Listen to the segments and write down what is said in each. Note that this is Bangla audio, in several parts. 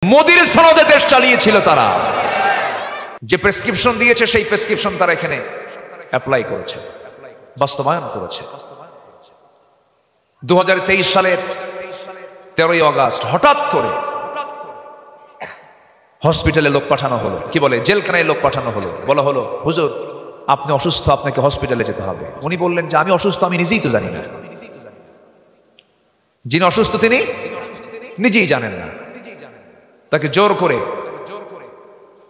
মোদির সনদে দেশ চালিয়েছিল তারা। যে প্রেসক্রিপশন দিয়েছে সেই প্রেসক্রিপশন তারা এখানে অ্যাপ্লাই করেছে, বাস্তবায়ন করেছে। 2023 সালের 13ই আগস্ট হঠাৎ করে হসপিটালে লোক পাঠানো হলো, কি বলে জেলখানায় লোক পাঠানো হলো। বলা হলো, হুজুর আপনি অসুস্থ, আপনাকে হসপিটালে যেতে হবে। উনি বললেন যে আমি অসুস্থ, আমি নিজেই তো জানি না। যিনি অসুস্থ তিনি নিজেই জানেন না। তাকে জোর করে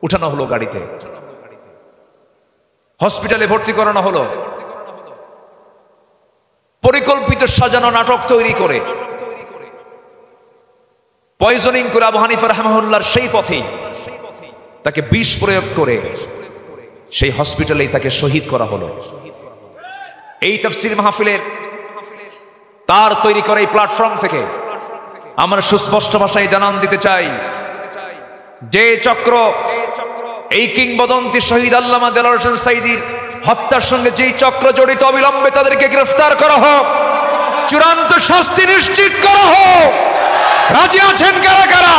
উঠানো হলো গাড়িতে, হসপিটালে ভর্তি করানো হলো। পরিকল্পিত সাজানো নাটক তৈরি করে, পয়জনিং করে আবু হানিফা রাহিমাহুল্লাহর সেই পথেই তাকে বিষ প্রয়োগ করে সেই হসপিটালেই তাকে শহীদ করা হলো। এই তাফসীর মাহফিলের তার তৈরি করা এই প্ল্যাটফর্ম থেকে আমরা সুস্পষ্ট ভাষায় জানান দিতে চাই, যে চক্র এই কিংবদন্তি শহীদ আল্লামা দেলোয়ার হোসেন সাঈদীর হত্যার সঙ্গে যেই চক্র জড়িত, অবিলম্বে তাদেরকে গ্রেফতার করা হোক, চূড়ান্ত শাস্তি নিশ্চিত করা হোক। রাজি আছেন কারা কারা?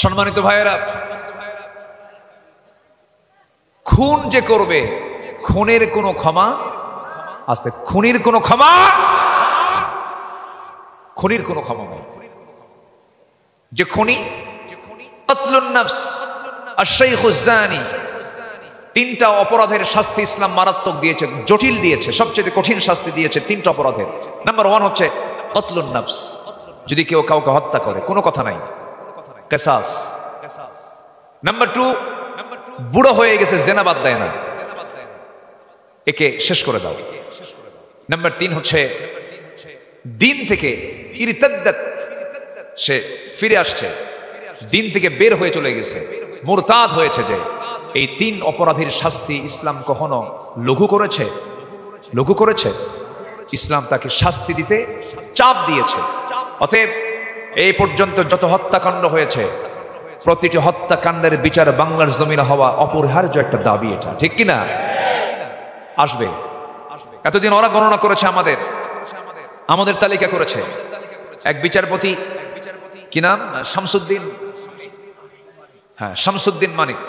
সম্মানিত ভাইয়েরা, খুন যে করবে, খুনের কোনো ক্ষমা, আস্তে খুনির কোনো ক্ষমা, খুনির কোনো ক্ষমা নেই। যে খুনি, কতলুন নফস, আশ-শাইখুজ জানি, তিনটা অপরাধের শাস্তি ইসলাম মারাত্মক দিয়েছে, জটিল দিয়েছে, সবচেয়ে কঠিন শাস্তি দিয়েছে তিনটা অপরাধের। নাম্বার 1 হচ্ছে কতলুন নফস, যদি কেউ কাউকে হত্যা করে, কোনো কথা নাই, কিসাস। নাম্বার 2, বুড়ো হয়ে গেছে, জিনা বাদ দেয় না, একে শেষ করে দাও। নাম্বার 3 হচ্ছে দিন থেকে ইরতাদ্দাত, সে ফিরে আসছে, দিন থেকে বের হয়ে চলে গেছে, মুরতাদ হয়েছে। যে এই 3 অপরাধীর শাস্তি ইসলাম কখনো লঘু করেছে? লঘু করেছে? ইসলাম তাকে শাস্তি দিতে চাপ দিয়েছে। অতএব এই পর্যন্ত যত হত্যাকাণ্ড হয়েছে, প্রতিটি হত্যাকাণ্ডের বিচার বাংলার জমিনে হওয়া অপরিহার্য একটা দাবি। এটা ঠিক কিনা? আসবে। এতদিন ওরা গণনা করেছে, আমাদের তালিকা করেছে। এক বিচারপতি, কি নাম, শামসুদ্দিন, হ্যাঁ শামসুদ্দিন মানিক।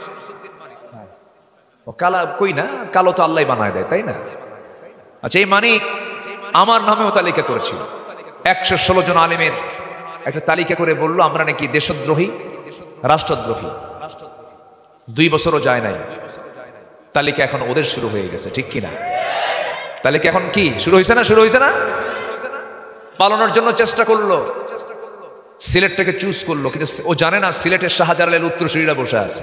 কালা কই না, কালো তো আল্লাহ বানায় দেয়, তাই না? আচ্ছা, এই মানিক আমার নামেও তালিকা করেছিল। 116 জন আলেমের একটা তালিকা করে বললো আমরা নাকি দেশদ্রোহী, রাষ্ট্রদ্রোহী। 2 বছরও যায় নাই, তালিকা এখন ওদের শুরু হয়ে গেছে, ঠিক কিনা? তালিকা এখন কি শুরু হয়েছে না? শুরু হয়েছে না? পালানোর জন্য চেষ্টা করলো, সিলেটটাকে চুজ করলো, কিন্তু ও জানে না সিলেটের শাহজালালের উত্তরসূরিরা বসে আছে,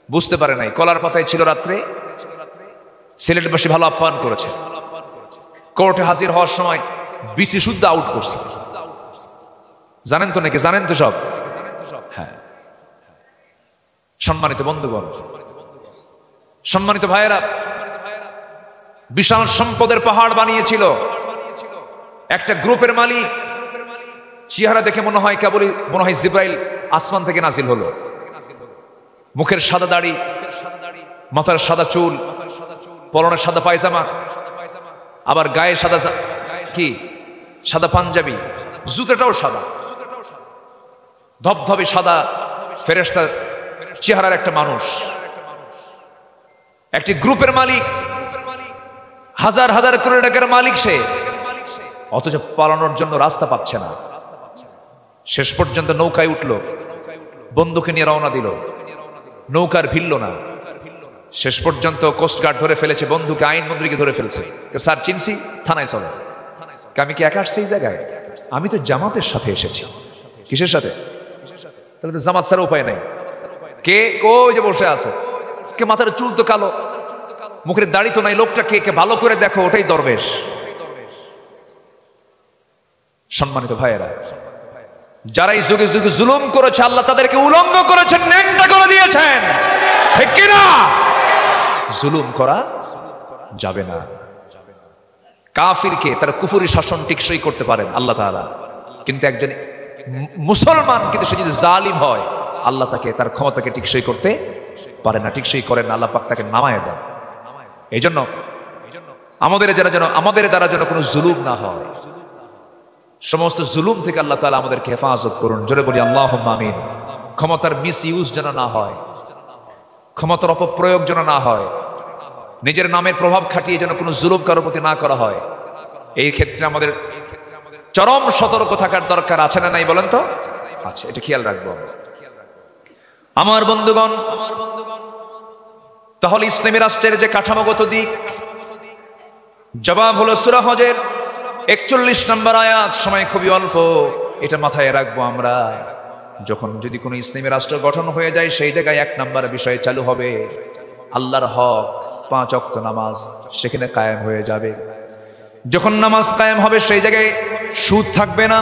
বুঝতে পারে নাই। কলার পাতায় ছিল রাত্রে, সিলেটবাসী ভালো আপ্যায়ন করেছে। কোর্টে হাজির হওয়ার সময় বিসি শুদ্ধ আউট করছে, জানেন তো নাকি? জানেন তো সব? হ্যাঁ। সম্মানিত বন্ধুগণ, সম্মানিত ভাইয়েরা, বিশাল সম্পদের পাহাড় বানিয়েছিল একটা গ্রুপের মালিক। চেহারা দেখে মনে হয় জিব্রাইল আসমান থেকে নাজিল হলো। মুখের সাদা দাড়ি, মাথার সাদা চুল, পরনে সাদা পায়জামা, আবার গায়ে সাদা কি সাদা পাঞ্জাবি, জুতোটাও সাদা, ধবধবে সাদা ফেরেশতা চেহারার একটা মানুষ, একটি গ্রুপের মালিক, হাজার হাজার কোটি টাকার মালিক সে, অথচ পালানোর জন্য রাস্তা পাচ্ছে না। শেষ পর্যন্ত নৌকায় উঠল, বন্দুকে নিয়ে রওনা দিল, নৌকার ভিড়ল না। শেষ পর্যন্ত কোস্টগার্ড ধরে ফেলেছে, বন্ধুকে আইনমন্ত্রীকে ধরে ফেলছে। স্যার চিনছি, থানায় চলে। আমি কি একা আসছি এই জায়গায়? আমি তো জামাতের সাথে এসেছি। কিসের সাথে? তাহলে তো জামাত ছাড়া উপায় নাই। কে কই যে বসে আছে, কে মাথার চুল তো কালো, মুখের দাড়ি তো নাই, লোকটা কে? কে ভালো করে দেখো, ওটাই দরবেশ। সম্মানিত ভাইয়েরা, যারা এই যুগে যুগে জুলুম করেছে আল্লাহ তাদেরকে উলঙ্গ করেছেন, ন্যাংটা করে দিয়েছেন, ঠিক কিনা? জুলুম করা যাবে না। কাফিরকে তার কুফরি শাসন টিকসই করতে পারেন আল্লাহ তাআলা, কিন্তু একজন মুসলমান কিন্তু সে যদি জালিম হয় আল্লাহ তাকে তার ক্ষমতাকে টিকসই করতে পারে না, টিকসই করেন না, আল্লাহ পাক তাকে নামায় দেন। এই জন্য আমাদের দ্বারা যেন কোনো জুলুম না হয়, সমস্ত জুলুম থেকে আল্লাহ তাআলা আমাদেরকে হেফাজত করুন। জোরে বলি আল্লাহুম্মা আমিন। ক্ষমতার মিস ইউজ যেন না হয়, ক্ষমতার অপপ্রয়োগ যেন না হয়, নিজের নামের প্রভাব খাটিয়ে যেন কোনো জুলুম কারোর প্রতি না করা হয়। এই ক্ষেত্রে আমাদের চরম সতর্ক থাকার দরকার আছে না নাই বলেন তো? আচ্ছা, এটা খেয়াল রাখবো আমার বন্ধুগণ। তাহলে ইসলামী রাষ্ট্রের যে কাঠামোগত দিক, জবাব হলো সূরা হজের 41 নম্বর আয়াত। সময় খুবই অল্প, এটা মাথায় রাখবো আমরা। যখন যদি কোনো ইসলামী রাষ্ট্র গঠন হয়ে যায় সেই জায়গায় 1 নম্বর বিষয় চালু হবে, আল্লাহর হক 5 ওয়াক্ত নামাজ সেখানে কায়েম হয়ে যাবে। যখন নামাজ কায়েম হবে সেই জায়গায় সুদ থাকবে না,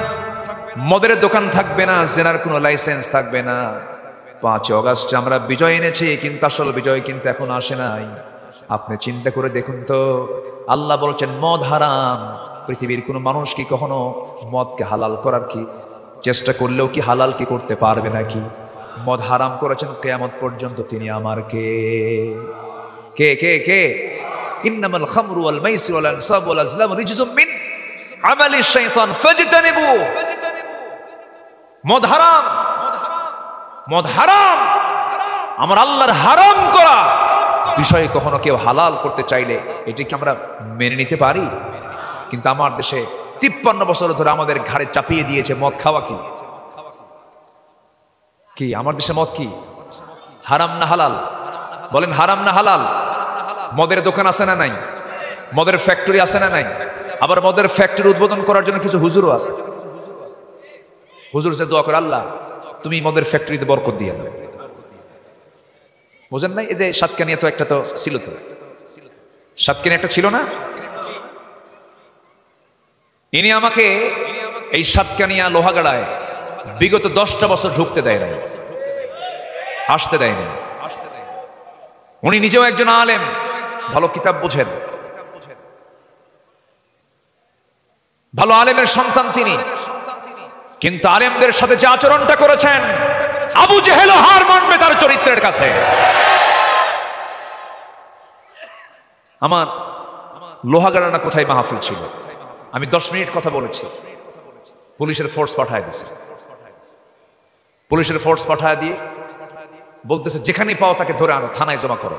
মদের দোকান থাকবে না, জেনার কোনো লাইসেন্স থাকবে না। 5 আগস্ট আমরা বিজয় এনেছি, কিন্তু আসল বিজয় কিন্তু এখন আসে নাই। আপনি চিন্তা করে দেখুন তো, আল্লাহ বলছেন মদ হারাম। পৃথিবীর কোনো মানুষ কি কখনো মদকে হালাল করার কি চেষ্টা করলেও কি হালাল কি করতে পারবে নাকি? মদ হারাম করেছেন কিয়ামত পর্যন্ত তিনি আমার কে কে কে কে ইন্নামাল খামরু ওয়াল মাইসির ওয়াল আনসাব ওয়াল আজলাম রিজসুম মিন আমালি শাইতান ফাজতানিবু। মদ হারাম, মদ হারাম, আমার আল্লাহর হারাম করা বিষয়ে কখনো কেউ হালাল করতে চাইলে এটি কি আমরা মেনে নিতে পারি? কিন্তু আমার দেশে 53 বছর ধরে আমাদের ঘাড়ে চাপিয়ে দিয়েছে মদ খাওয়া কি কি আমার দেশে মদ কি হারাম না হালাল? বলেন হারাম না হালাল? মদের দোকান আছে না নাই? মদের ফ্যাক্টরি আছে না নাই? আবার মদের ফ্যাক্টরি উদ্বোধন করার জন্য কিছু হুজুরও আছে। হুজুর যে দোয়া করে, আল্লাহ তুমি মদের ফ্যাক্টরিতে বরকত দিয়ে দাও। বুঝেন নাই? এই যে সাতকানিয়া তো একটা তো ছিল, তো সাতকানিয়া একটা ছিল না? ইনি আমাকে এই সাতকানিয়া লোহাগাড়ায় বিগত 10টা বছর ঢুকতে দেয় নাই, আসতে দেয়নি। উনি নিজেও একজন আলেম, ভালো কিতাব বোঝেন, ভালো আলেমের সন্তান তিনি, কিন্তু আলেমদের সাথে যে আচরণটা করেছেন, আবু জেহেল হার মানবে তার চরিত্রের কাছে। আমার লোহাগাড়া না কোথায় মাহফিল ছিল, আমি 10 মিনিট কথা বলেছি, পুলিশের ফোর্স পাঠায় দিছে। পুলিশের ফোর্স পাঠায় দিয়ে বলতেছে যেখানে পাও তাকে ধরে আনো, থানায় জমা করো।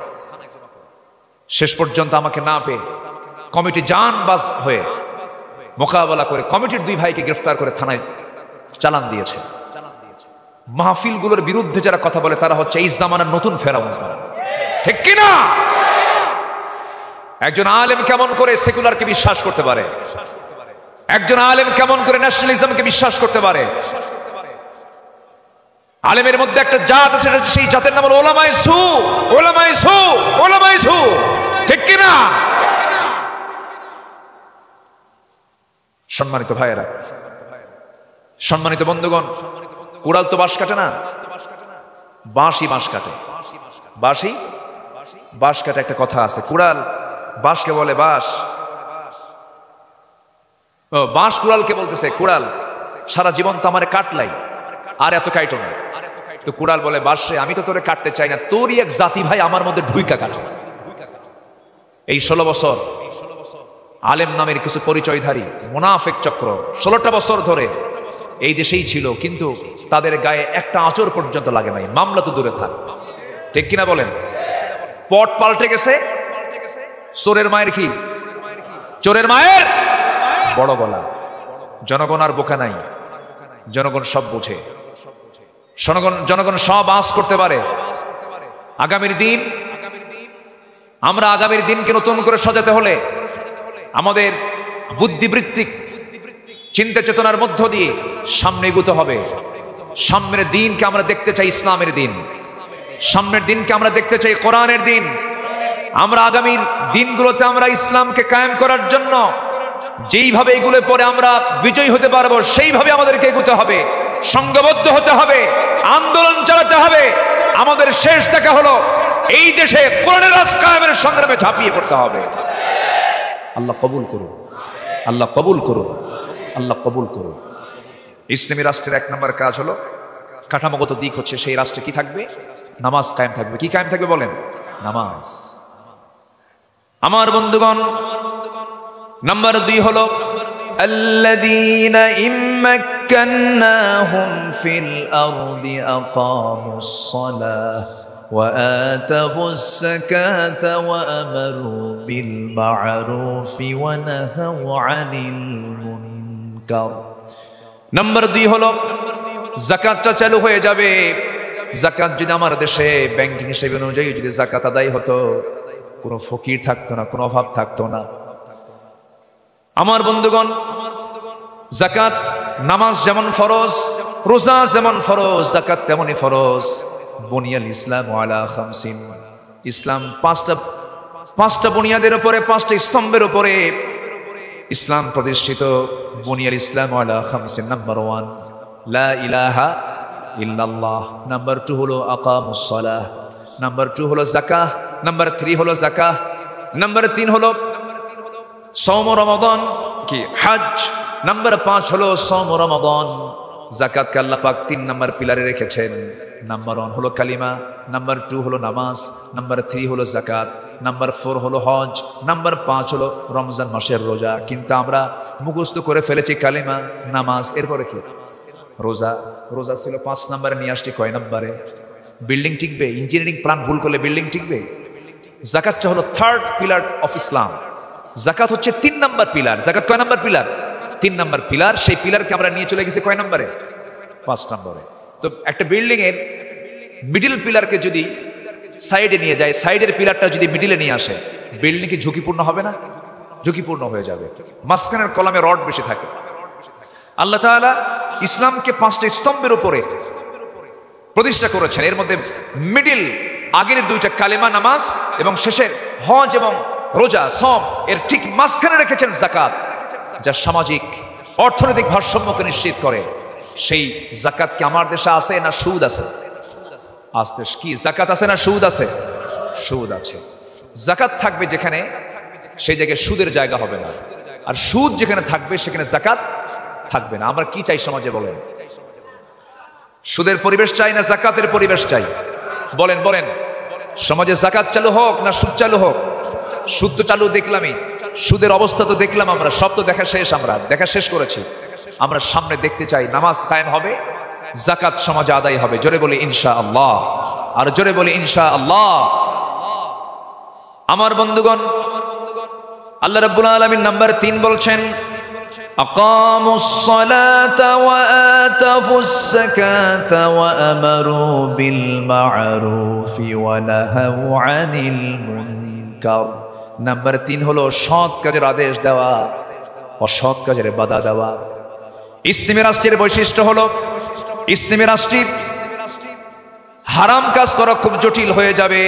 শেষ পর্যন্ত আমাকে না পেয়ে কমিটি জানবাজ হয়ে মোকাবেলা করে কমিটির 2 ভাইকে গ্রেফতার করে থানায় চালান দিয়েছে। মাহফিলগুলোর বিরুদ্ধে যারা কথা বলে তারা হচ্ছে এই জামানার নতুন ফেরাউন, ঠিক কিনা? একজন আলেম কেমন করে সেকুলারকে বিশ্বাস করতে পারে? একজন আলেম কেমন করে ন্যাশনালিজমকে বিশ্বাস করতে পারে? আলেমের মধ্যে একটা জাত আছে, সেই জাতের নাম হলো ওলামায়ে সু। ওলামায়ে সু, ওলামায়ে সু, ঠিক কিনা? সম্মানিত ভাইয়েরা, সম্মানিত বন্ধুগণ, কুড়াল তো বাঁশ কাটে না, বাঁশই বাঁশ কাটে। বাঁশই বাঁশ কাটে একটা কথা আছে। কুড়াল বাঁশকে বলে বাঁশ, বাঁশ কুড়ালকে বলতেছে কুড়াল সারা জীবন তো আমারে কাটলাই, আর এত কাইটো না। তো কুড়াল বলে বাঁশে, আমি তো তোরে কাটতে চাই না, তোরই এক জাতি ভাই আমার মধ্যে ঢুইকা কাটে। এই 16 বছর আলেম নামের কিছু পরিচয়ধারী মুনাফিক চক্র 16টা বছর ধরে এই দেশেই ছিল, কিন্তু তাদের গায়ে একটা আঁচড় পর্যন্ত লাগে নাই, মামলা তো দূরে থাক, ঠিক কিনা বলেন? পট পাল্টে গেছে। চোরের মায়ের কি? চোরের মায়ের বড় গলা। জনগণ আর বোকা নাই, জনগণ সব বোঝে, জনগণ সব আঁচ করতে পারে। আগামীর দিন, আমরা আগামীর দিনকে নতুন করে সাজাতে হলে আমাদের বুদ্ধিবৃত্তিক চিন্তা চেতনার মধ্য দিয়ে সামনে এগোতে হবে। সামনের দিনকে আমরা দেখতে চাই ইসলামের দিন, সামনের দিনকে আমরা দেখতে চাই কোরআনের দিন। আমরা আগামীর দিনগুলোতে আমরা ইসলামকে কায়েম করার জন্য যেইভাবে এগুলো পরে আমরা বিজয়ী হতে পারবো সেইভাবে আমাদেরকে এগোতে হবে, সংঘবদ্ধ হতে হবে, আন্দোলন চালাতে হবে। আমাদের শেষ দেখা হলো এই দেশে কোরআনের রাজ কায়েমের সংগ্রামে ঝাঁপিয়ে পড়তে হবে। আল্লাহ কবুল করুন, আল্লাহ কবুল করুন, আল্লাহ কবুল করুন। ইসলামী রাষ্ট্রের এক নম্বর কাজ হলো, কাঠামোগত দিক হচ্ছে সেই রাষ্ট্রে কি থাকবে? নামাজ কায়েম থাকবে। কি কায়েম থাকবে বলেন? নামাজ। আমার বন্ধুগণ, নাম্বার 2 হলো আল্লাযীনা ইম্মাক্কান্নাহুম ফিল আরদি আকামুস সালাহ ওয়া আতাবুস যাকাতা ওয়া আমারু বিল মা'রুফি ওয়া নাহাউ আনিল মুনকার। নাম্বার 2 হলো যাকাতটা চালু হয়ে যাবে। যাকাত যদি আমার দেশে ব্যাংকিং হিসেবে অনুযায়ী যদি যাকাত আদায় হতো, কোনো ফকির থাকতো না, কোনো অভাব থাকতো না। আমার বন্ধুগণ, যাকাত, নামাজ যেমন ফরজ, রোজা যেমন ফরজ, যাকাত তেমনই ফরজ। বুনিয়াল ইসলাম আলা খামসিন, ইসলাম পাঁচটা বুনিয়াদের উপরে, 5টা স্তম্ভের উপরে ইসলাম প্রতিষ্ঠিত। বুনিয়াল ইসলাম আলা খামসিন। নাম্বার 1 লা ইলাহা ইল্লাল্লাহ। নাম্বার 2 হলো আকামুস সালাহ। নাম্বার 2 হলো যাকাত। নাম্বার 3 হলো যাকাত। নাম্বার 3 হলো সওম রমাদান কি হজ। নাম্বার 5 হলো সওম রমাদান। যাকাতকে আল্লাহ পাক 3 নাম্বার পিলারে রেখেছেন। নাম্বার 1 হলো কালিমা, নাম্বার 2 হলো নামাজ, নাম্বার 3 হলো যাকাত, নাম্বার 4 হলো হজ, নাম্বার 5 হলো রমজান মাসের রোজা। কিন্তু আমরা মুখস্থ করে ফেলেছি কালিমা, নামাজ, এরপরে কি? রোজা। রোজা ছিল 5 নম্বরে, নিয়ে আসছি কয় নম্বরে? বিল্ডিং টিকবে? ইঞ্জিনিয়ারিং প্ল্যান ভুল করলে বিল্ডিং টিকবে? যাকাতটা হলো 3rd পিলার অফ ইসলাম। যাকাত হচ্ছে 3 নাম্বার পিলার। যাকাত কয় নাম্বার পিলার? 3 number pillar. সেই পিলারকে আমরা নিয়ে চলে গেছি কয় নম্বরে? 5 নম্বরে। তো একটা বিল্ডিং এর মিডল পিলারকে যদি সাইডে নিয়ে যায়, সাইডের পিলারটা যদি মিডিলে নিয়ে আসে, বিল্ডিং কি ঝুঁকিপূর্ণ হবে না? ঝুঁকিপূর্ণ হয়ে যাবে। মাঝখানের কলামে রড বেশি থাকে। আল্লাহ তাআলা ইসলামকে 5টা স্তম্ভের উপরে প্রতিষ্ঠা করেছেন। এর মধ্যে মিডিল, আগের 2টা কালেমা নামাজ এবং শেষের হজ এবং রোজা সওম, এর ঠিক মাঝখানে রেখেছেন যাকাত, যা সামাজিক অর্থনৈতিক ভারসাম্যকে নিশ্চিত করে। সেই যাকাত কি আমার দেশে আছে না সুদ আছে? আস্তে কি যাকাত আছে না সুদ আছে? সুদ আছে। যাকাত থাকবে যেখানে, সেই জায়গায় সুদের জায়গা হবে না। আর সুদ যেখানে থাকবে সেখানে যাকাত থাকবে না। আমরা কি চাই সমাজে বলেন? সুদের পরিবেশ চাই না যাকাতের পরিবেশ চাই? বলেন বলেন। সমাজে যাকাত চালু হোক না সুদ চালু হোক? সুদ তো চালু দেখলামই, সুদের অবস্থা তো দেখলাম আমরা, সব তো দেখা শেষ, আমরা দেখা শেষ করেছি। আমরা সামনে দেখতে চাই নামাজ কায়েম হবে, যাকাত সমাজে আদায় হবে। জোরে বলি ইনশাআল্লাহ, আর জোরে বলি ইনশাআল্লাহ। আমার বন্ধুগণ, আল্লাহ রাব্বুল আলামিন নাম্বার 3 বলছেন আকামুস সালাতা ওয়া আতাফুস যাকাতা ওয়া আমারু বিল মা'রুফি ওয়া নাহাউ আনিল মুনকার। নাম্বার 3 হলো সৎ কাজের আদেশ দেওয়া, অসৎ কাজের বাধা দেওয়া। ইসলামী রাষ্ট্রের বৈশিষ্ট্য হলো, ইসলামী রাষ্ট্রে হারাম কাজ করা খুব জটিল হয়ে যাবে,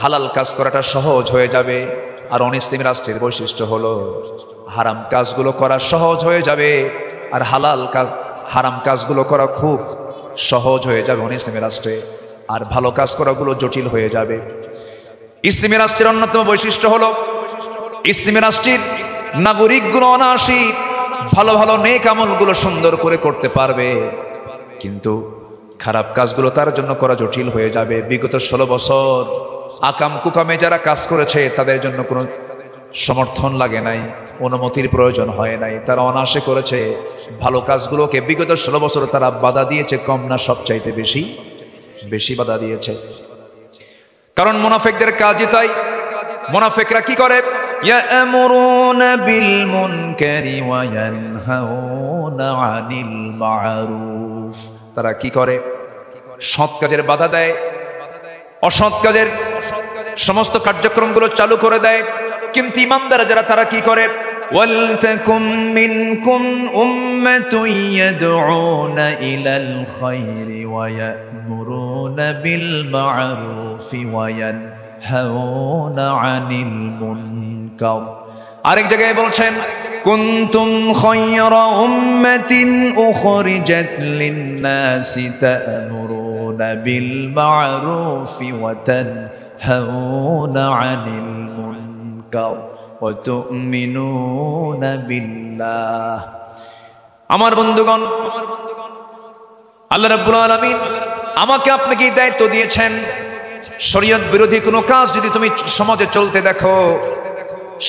হালাল কাজ করাটা সহজ হয়ে যাবে। আর অনিসলামী রাষ্ট্রের বৈশিষ্ট্য হলো হারাম কাজগুলো করা সহজ হয়ে যাবে, আর হারাম কাজগুলো করা খুব সহজ হয়ে যাবে অনিসলামী রাষ্ট্রে, আর ভালো কাজ করাগুলো জটিল হয়ে যাবে। ইসলামী রাষ্ট্রের অন্যতম বৈশিষ্ট্য হলো, ইসলামী রাষ্ট্রের নাগরিকগুলো অনায়াসী ভালো ভালো নেক আমলগুলো সুন্দর করে করতে পারবে, কিন্তু খারাপ কাজগুলো তার জন্য করা জটিল হয়ে যাবে। বিগত 16 বছর আকাম কুকামে যারা কাজ করেছে তাদের জন্য কোনো সমর্থন লাগে নাই, অনুমতির প্রয়োজন হয় নাই, তারা অনায়াসে করেছে। ভালো কাজগুলোকে বিগত 16 বছর তারা বাধা দিয়েছে, কম না সবচাইতে বেশি বাধা দিয়েছে। কারণ মুনাফিকদের কাজই তাই। মুনাফিকরা কি করে? ইয়া'মুরুনা বিল মুনকারি ওয়া ইয়ানহাউনা আনিল মা'রুফ। তারা কি করে? সৎ কাজের বাধা দেয়, অসৎ কাজের সমস্ত কার্যক্রমগুলো চালু করে দেয়। কিন্তু ইমানদার যারা, তারা কি করে? ওয়ালতাকুম মিনকুম উম্মাতুন ইয়াদউনা ইলাল খায়রি ওয়া ইয়া'মুরুনা বিল মা'রুফি ওয়া ইয়ানহাউনা আনিল মুনকার। আরেক জায়গায় বলছেন কুনতুম খায়রা উম্মাতিন উখরিজাত লিন-নাসি তা'মুরুনা বিল মা'রুফি ওয়া তানহাউনা 'আনিল মুনকার ওয়া তু'মিনুনা বিল্লাহ। আমার বন্ধুগণ, আল্লাহ রাব্বুল আলামিন আমাকে আপনাকে এই দায়িত্ব দিয়েছেন, শরীয়ত বিরোধী কোনো কাজ যদি তুমি সমাজে চলতে দেখো,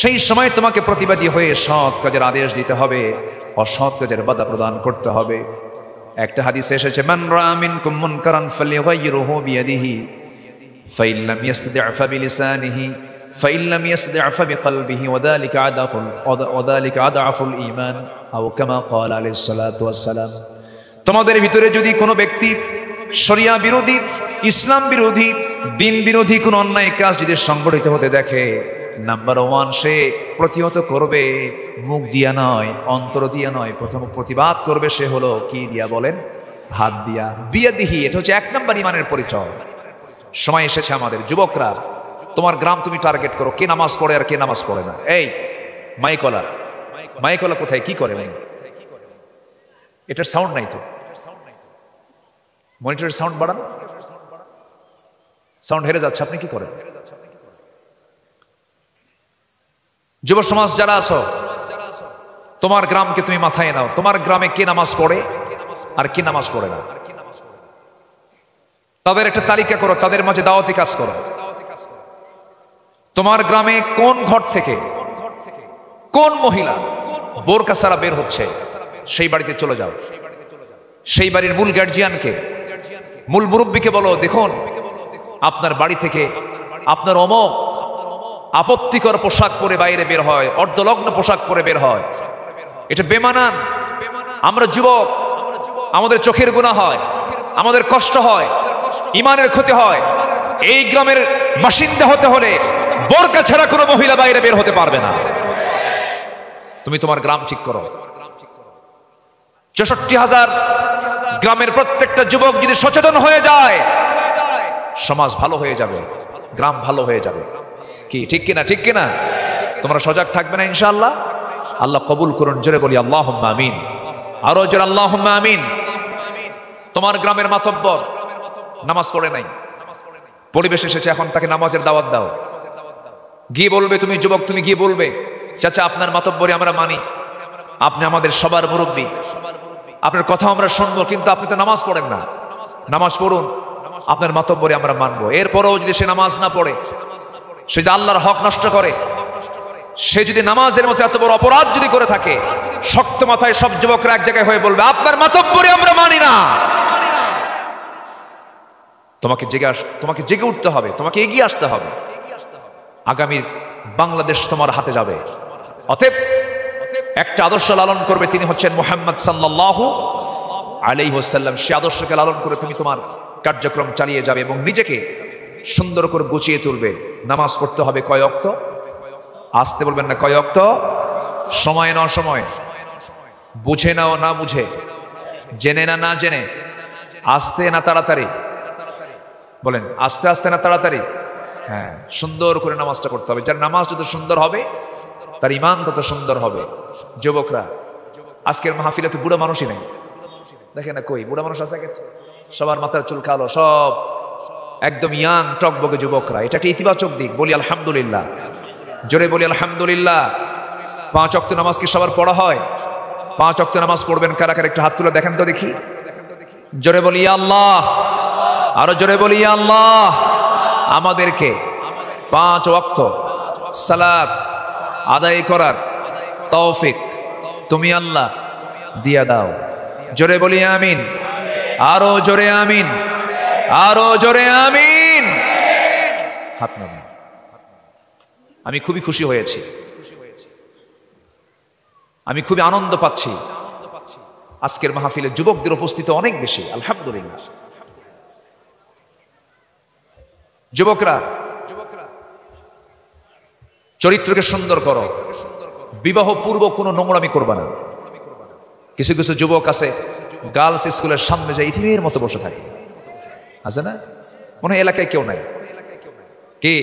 সেই সময় তোমাকে প্রতিবাদী হয়ে সৎ কাজের আদেশ দিতে হবে, অসৎ কাজের বাধা প্রদান করতে হবে। একটা হাদিসে এসেছে, মান রাআ মিনকুম মুনকারান ফালইগাইয়িরহু বিয়াদিহি ফাইন লাম ইসতাতি' ফাবিলিসানিহি ফাইন লাম ইসতাতি' ফাবিকলবিহি ওয়াযালিকা আদআফুল ঈমান আও কামা ক্বালা আলাইহিস সালাতু ওয়াস সালাম। তোমাদের ভিতরে যদি কোনো ব্যক্তি শরিয়া বিরোধী, ইসলাম বিরোধী, দিন বিরোধী কোন অন্যায় কাজ যদি সংগঠিত হতে দেখে, নাম্বার 1 সে প্রতিহত করবে মুখ দিয়া নয়, অন্তর দিয়া নয়, প্রথম প্রতিবাদ করবে সে হলো কি দিয়া বলেন? হাত দিয়া। বিয়াদিহি, এটা হচ্ছে 1 নম্বর ইমানের পরিচয়। সময় এসেছে আমাদের যুবকরা, তোমার গ্রাম তুমি টার্গেট করো, কে নামাজ পড়ে আর কে নামাজ পড়ে না। এই মাইকলা কোথায়, কি করে? এটার সাউন্ড নাই তো, মনিটরের সাউন্ড বাড়ান, সাউন্ড হেরে যাচ্ছে, আপনি কি করেন? যুব সমাজ যারা আছো, তোমার গ্রামকে তুমি মাথায় নাও, তোমার গ্রামে কে নামাজ পড়ে আর কে নামাজ পড়ে না, তাদের একটা তালিকা করো, তাদের মাঝে দাওয়াতি কাজ করো। তোমার গ্রামে কোন ঘর থেকে কোন মহিলা বোরকা ছাড়া বের হচ্ছে, সেই বাড়িতে চলে যাও। সেই বাড়ির মূল গার্জিয়ানকে, মূল মুরব্বীকে বলো, দেখুন আপনার বাড়ি থেকে আপনার অমক আপত্তিকর পোশাক পরে বাইরে বের হয়, অর্ধলগ্ন পোশাক পরে বের হয়, এটা বেমানান। আমরা যুবক, আমাদের চোখের গুনাহ হয়, আমাদের কষ্ট হয়, ইমানের ক্ষতি হয়। এই গ্রামের বাসিন্দা হতে হলে বোরকা ছাড়া কোনো মহিলা বাইরে বের হতে পারবে না। তুমি তোমার গ্রাম ঠিক করো। ৬৪,০০০ গ্রামের প্রত্যেকটা যুবক যদি সচেতন হয়ে যায়, সমাজ ভালো হয়ে যাবে, গ্রাম ভালো হয়ে যাবে। কি ঠিক কিনা? ঠিক কিনা? তোমরা সজাগ থাকবে না ইনশাআল্লাহ? আল্লাহ কবুল করুন, জোরে বলি আল্লাহুম্মা আমিন, আরো জোরে আল্লাহুম্মা আমিন। তোমার গ্রামের মাতব্বর নামাজ পড়ে নাই, পরিবেশ এসেছে, এখন তাকে নামাজের দাওয়াত দাও। গিয়ে বলবে, তুমি যুবক, তুমি গিয়ে বলবে, চাচা আপনার মাতব্বরি আমরা মানি, আপনি আমাদের সবার মুরব্বী, আপনার কথা আমরা শুনবো, কিন্তু আপনি তো নামাজ পড়েন না, নামাজ পড়ুন, আপনার মাতব্বরি আমরা মানবো। এরপরেও যদি সে নামাজ না পড়ে, সে যদি আল্লাহর হক নষ্ট করে, সে যদি নামাজের মতো এত বড় অপরাধ যদি করে থাকে, শক্ত মাথায় সব যুবকরা এক জায়গায় হয়ে বলবে, আপনার মাতব্বরি আমরা মানি না। তোমাকে জেগে উঠতে হবে, তোমাকে এগিয়ে আসতে হবে। আগামীর বাংলাদেশ তোমার হাতে যাবে। অতএব একটা আদর্শ লালন করবে, তিনি হচ্ছেন মুহাম্মদ সাল্লাল্লাহু আলাইহি ওয়াসাল্লাম। সে আদর্শকে লালন করে তুমি তোমার কার্যক্রম চালিয়ে যাবে এবং নিজেকে সুন্দর করে গুছিয়ে তুলবে। নামাজ পড়তে হবে কয় ওয়াক্ত? আসতে বলবেন না, কয় ওয়াক্ত? সময় না অসময়, বুঝে নাও না বুঝে, জেনে না না জেনে, আস্তে না তাড়াতাড়ি? বলেন, আস্তে আস্তে না তাড়াতাড়ি? হ্যাঁ, সুন্দর করে নামাজটা করতে হবে। যার নামাজ যত সুন্দর হবে, তার ইমান তত সুন্দর হবে। যুবকরা, আজকের মাহফিলে তো বুড়া মানুষই নেই, দেখেন না, কই বুড়া মানুষ আছে? সবার মাথার চুল কালো, সব একদম ইয়াং টকবগে যুবকরা। এটা একটা ইতিবাচক দিক। বলি আলহামদুলিল্লাহ, জোরে বলি আলহামদুলিল্লাহ। 5 ওয়াক্ত নামাজ কি সবার পড়া হয়? 5 ওয়াক্ত নামাজ পড়বেন কারা কারা? একটু হাত তুলে দেখেন তো দেখি। জোরে বলি আল্লাহ, আরো জোরে বলি আল্লাহ। আমাদেরকে 5 ওয়াক্ত সালাত আদায় করার তৌফিক তুমি আল্লাহ দিয়া দাও। জোরে বলি আমিন, আরো জোরে আমিন, আরো জোরে আমিন। হাত নামান। আমি খুবই খুশি হয়েছি, আমি খুবই আনন্দ পাচ্ছি। আজকের মাহফিলে যুবকদের উপস্থিতি অনেক বেশি, আলহামদুলিল্লাহ। যুবকরা, চরিত্রকে সুন্দর করো, বিবাহ পূর্ব কোনো নোংরামি করবা না। কিছু কিছু যুবক আছে গার্লস স্কুলের সামনে যায় ইতিমের মতো বসে থাকে, আছে না? মনে হয় এলাকায় কেউ নাই। কি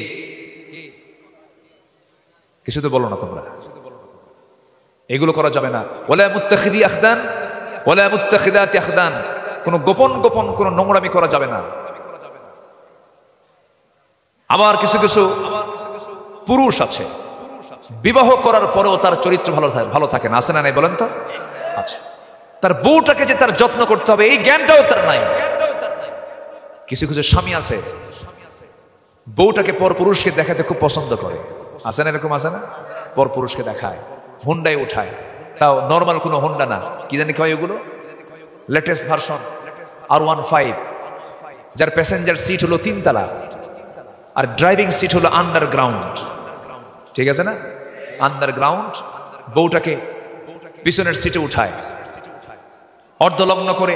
কিছু তো বলো না তোমরা? এগুলো করা যাবে না। ওয়ালা মুত্তাখিদি আখদান ওয়ালা মুত্তাখিদাতি আখদান, কোনো গোপন গোপন কোনো নোংরামি করা যাবে না। আবার কিছু কিছু পুরুষ আছে বিবাহ করার পরেও তার চরিত্র ভালো থাকে না, আছে না নাই বলেন তো? আচ্ছা, তার বউটাকে যে তার যত্ন করতে হবে এই জ্ঞানটাও তার নাই। কিছু কিছু স্বামী আছে বউটাকে পর পুরুষকে দেখাতে খুব পছন্দ করে, আছে না এরকম? আছে না? পর পুরুষকে দেখায়, হুন্ডায় উঠায়, তাও নর্মাল কোনো হুন্ডা না, কি জানি কয় ওগুলো, লেটেস্ট ভার্সন R15, যার প্যাসেঞ্জার সিট হলো 3 তলা আর ড্রাইভিং সিট হলো আন্ডারগ্রাউন্ড, ঠিক আছে না? আন্ডারগ্রাউন্ড। বউটাকে পিছনের সিটে উঠায়, অর্ধলগ্ন করে,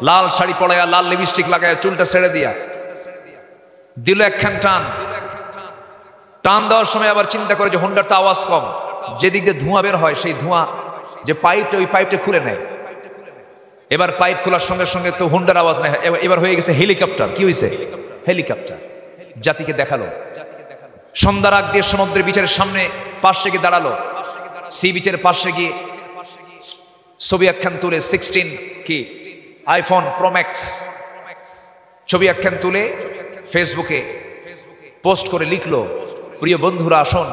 লাল শাড়ি পরায়া, লাল লিপস্টিক লাগায়, চুলটা ছেড়ে দিয়া দিল একখান টান। টান দেওয়ার সময় আবার চিন্তা করে যে হুন্ডারটা আওয়াজ কম, যেদিক দিয়ে ধোঁয়া বের হয় সেই ধোঁয়া যে পাইপটা, ওই পাইপটা খুলে নেয়। এবার পাইপ খোলার সঙ্গে সঙ্গে তো হুন্ডার আওয়াজ নেয়, এবার হয়ে গেছে হেলিকপ্টার। কি হয়েছে? হেলিকপ্টার। জাতিকে দেখালো। সন্ধ্যার আগ দিয়ে সমুদ্রের বিচের সামনে পাশে গিয়ে দাঁড়ালো, সি বিচের পাশে গিয়ে ছবি একখান তুলে 16 কি আইফোন প্রো ম্যাক্স ছবি একখান তুলে ফেসবুকে পোস্ট করে লিখলো, প্রিয় বন্ধুরা আসুন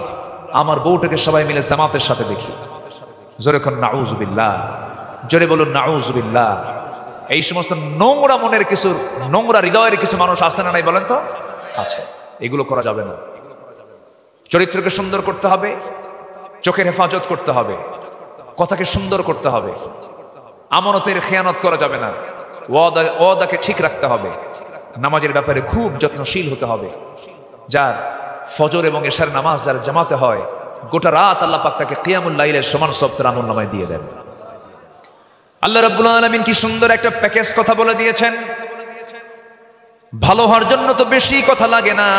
আমার বউটাকে সবাই মিলে জামাতের সাথে দেখি। জোরে কোন নাউজুবিল্লাহ, জোরে বলুন নাউজুবিল্লাহ। এই সমস্ত নোংরা মনের কিছু, নোংরা হৃদয়ের কিছু মানুষ আছে না নাই বলেন তো? আচ্ছা, এগুলো করা যাবে না। চরিত্রকে সুন্দর করতে হবে, চোখের হেফাজত করতে হবে, কথাকে সুন্দর করতে হবে, আমানতের খেয়ানত করা যাবে না, ওয়াদাকে ঠিক রাখতে হবে, নামাজের ব্যাপারে খুব যত্নশীল হতে হবে। যার ফজর এবং এশার নামাজ যার জামাতে হয়, গোটা রাত আল্লাহ পাক তাকে কিয়ামুল লাইলের সমান সব তার আমলনামায় দিয়ে দেন। আল্লাহ রাব্বুল আলামিন কি সুন্দর একটা প্যাকেজ কথা বলে দিয়েছেন। ভালো হওয়ার জন্য তো বেশি কথা লাগে না।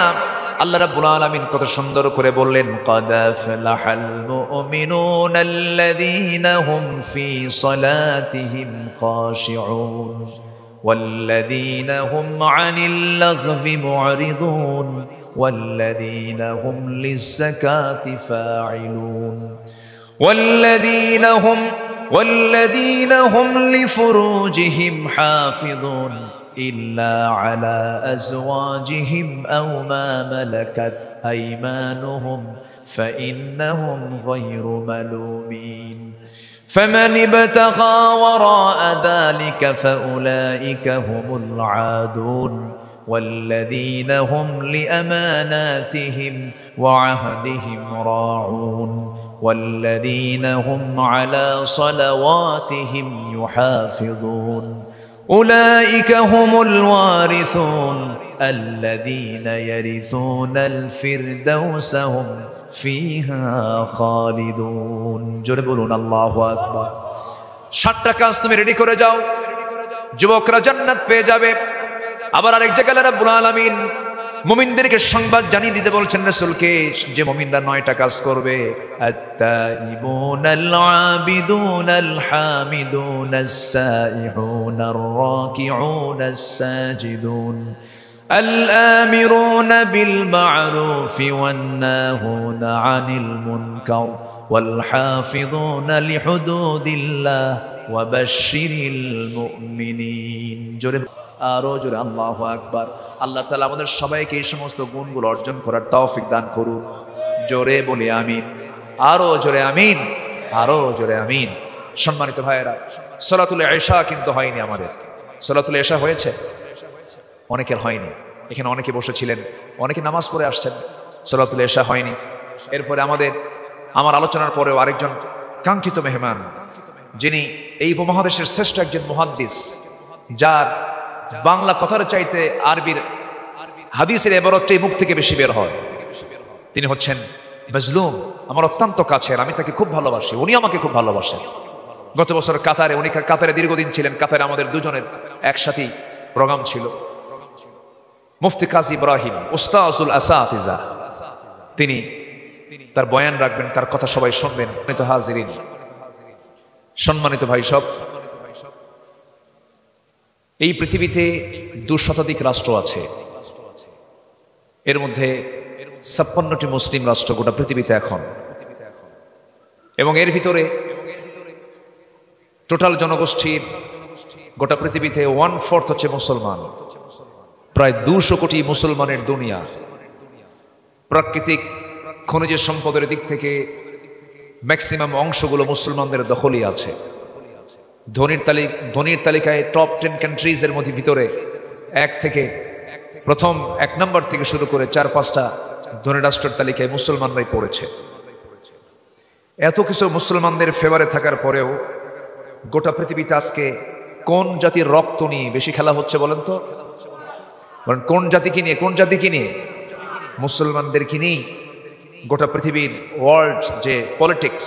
আল্লাহ রাব্বুল আলামিন কত সুন্দর করে বললেন, ক্বাদ আফলাহাল মুমিনুনা আল্লাযীনা হুম ফী সালাতিহিম খাশিউন ওয়াল্লাযীনা হুম আনিল লাগবি মুরিদুন ওয়াল্লাযীনা হুম লিয-যাকাতি ফাঈলুন ওয়াল্লাযীনা হুম লিফুরুজিহিম হাফিযুন إلا على أزواجهم أو ما ملكت أيمانهم فإنهم غير ملومين فمن ابتغى وراء ذلك فأولئك هم العادون والذين هم لأماناتهم وعهدهم راعون والذين هم على صلواتهم يحافظون أولئك هم الوارثون الذين يرثون الفردوس هم فيها خالدون জোরে বলুন আল্লাহু আকবার। 7টা কাজ তুমি রেডি করে যাও, যুবকরা জান্নাত পেয়ে যাবে। আবার আরেক জায়গায় আল্লাহ রাব্বুল আলামিন মুমিনদেরকে সংবাদ জানিয়ে দিতে বলছেন রাসূলকে, যে মুমিনরা 9টা কাজ করবে। আত-তাইবুনাল আবিদুনাল হামিদুনাস সাইহুনার রাকিউনাস সাজিদুন আল-আমিরুনা বিল মা'রুফি ওয়ান নাহুনা আনিল মুনকার ওয়াল হাফিযুনা লিহুদুদিল্লাহ ওয়া বাশশিরিল মুমিনিন। জোরে আরো জোরে আল্লাহু আকবার। আল্লাহ তাআলা আমাদের সবাইকে এই সমস্ত গুণগুলো অর্জন করার তৌফিক দান করুন। জোরে বলি আমিন, আরো জোরে আমিন, আরো জোরে আমিন। সম্মানিত ভাইয়েরা, সালাতুল ইশা কিন্তু হয়নি আমাদের। সালাতুল ইশা হয়েছে? অনেকের হয়নি। এখানে অনেকে বসেছিলেন, অনেকে নামাজ পড়ে আসছেন, সালাতুল ইশা হয়নি। এরপরে আমার আলোচনার পরেও আরেকজন কাঙ্ক্ষিত মেহমান, যিনি এই উপমহাদেশের শ্রেষ্ঠ একজন মুহাদ্দিস, যার বাংলা কথার চাইতে আরবির হাদিসের ইবারতটাই মুখ থেকে বেশি বের হয়, তিনি হচ্ছেন মাজলুম। আমার অত্যন্ত কাছের, আমি তাকে খুব ভালোবাসি, উনি আমাকে খুব ভালোবাসেন। গত বছর কাতারে, উনি কাতারে দীর্ঘদিন ছিলেন। কাতারে আমাদের দুজনের একসাথেই প্রোগ্রাম ছিল। মুফতি কাজী ইব্রাহিম উস্তাজুল আসাতিজা, তিনি তার বয়ান রাখবেন, তার কথা সবাই শুনবেন। সম্মানিত হাজিরিন, সম্মানিত ভাই সব, এই পৃথিবীতে 2 শতাধিক রাষ্ট্র আছে। এর মধ্যে 56টি মুসলিম রাষ্ট্র গোটা পৃথিবীতে এখন, এবং এর ভিতরে টোটাল জনগোষ্ঠীর গোটা পৃথিবীতে 1/4 হচ্ছে মুসলমান। প্রায় 200 কোটি মুসলমানের দুনিয়া। প্রাকৃতিক খনিজ সম্পদের দিক থেকে ম্যাক্সিমাম অংশগুলো মুসলমানদের দখলই আছে। ধনীর তালিকায় টপ 10 কান্ট্রিজের মধ্যে ভিতরে প্রথম 1 নম্বর থেকে শুরু করে 4-5টা ধনী রাষ্ট্রের তালিকায় মুসলমানরাই পড়েছে। এত কিছু মুসলমানদের ফেভারে থাকার পরেও গোটা পৃথিবীতে আজকে কোন জাতির রক্ত নিয়ে বেশি খেলা হচ্ছে বলেন তো? বলেন কোন জাতিকে নিয়ে? মুসলমানদেরকে নিয়ে গোটা পৃথিবীর ওয়ার্ল্ড যে পলিটিক্স,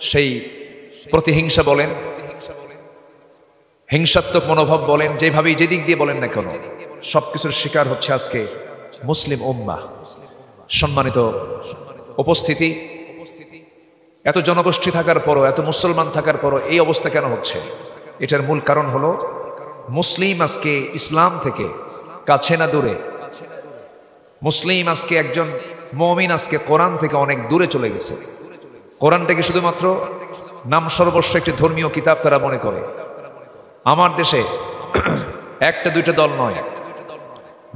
সেই প্রতিহিংসা বলেন, হিংসাত্মক মনোভাব বলেন, যেভাবেই যেদিক দিয়ে বলেন না কেন, সবকিছুর শিকার হচ্ছে আজকে মুসলিম উম্মাহ। সম্মানিত উপস্থিতি, এত জনগোষ্ঠী থাকার পরও, এত মুসলমান থাকার পরও এই অবস্থা কেন হচ্ছে? এটার মূল কারণ হলো মুসলিম আজকে ইসলাম থেকে কাছে না দূরে। মুসলিম আজকে একজন মুমিন আজকে কোরআন থেকে অনেক দূরে চলে গেছে। কোরআনটাকে শুধুমাত্র নাম সর্বস্ব একটি ধর্মীয় কিতাব তারা মনে করে। আমার দেশে 1-2টা দল নয়,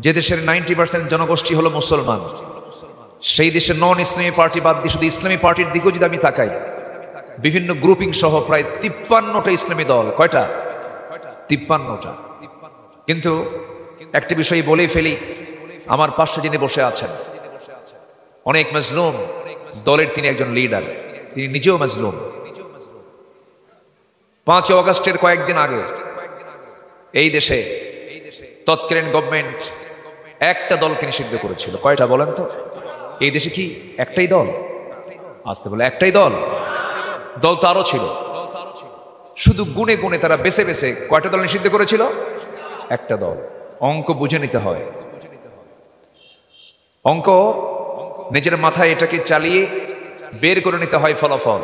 যে দেশের 90% জনগোষ্ঠী হলো মুসলমান, সেই দেশের নন ইসলামী পার্টি বাদ দিয়ে শুধু ইসলামী পার্টির দিকেও যদি আমি তাকাই, বিভিন্ন গ্রুপিং সহ প্রায় 53টা ইসলামী দল। কয়টা? 53টা। কিন্তু একটা বিষয় বলেই ফেলি, আমার পাশে যিনি বসে আছেন অনেক মাজলুম দলের, তিনি একজন লিডার, তিনি নিজেও মাজলুম। 5 অগাস্টের কয়েকদিন আগে এই দেশে তৎকালীন গভর্নমেন্ট একটা দলকে নিষিদ্ধ করেছিল। কয়টা বলেন তো? এই দেশে কি একটাই দল? আসতে বলে একটাই দল? দল তো আরো ছিল। শুধু গুনে গুনে তারা বেছে বেছে কয়টা দল নিষিদ্ধ করেছিল? একটা দল। অঙ্ক বুঝে নিতে হয়। অঙ্ক নিজের মাথায় এটাকে চালিয়ে বের করে নিতে হয় ফলাফল।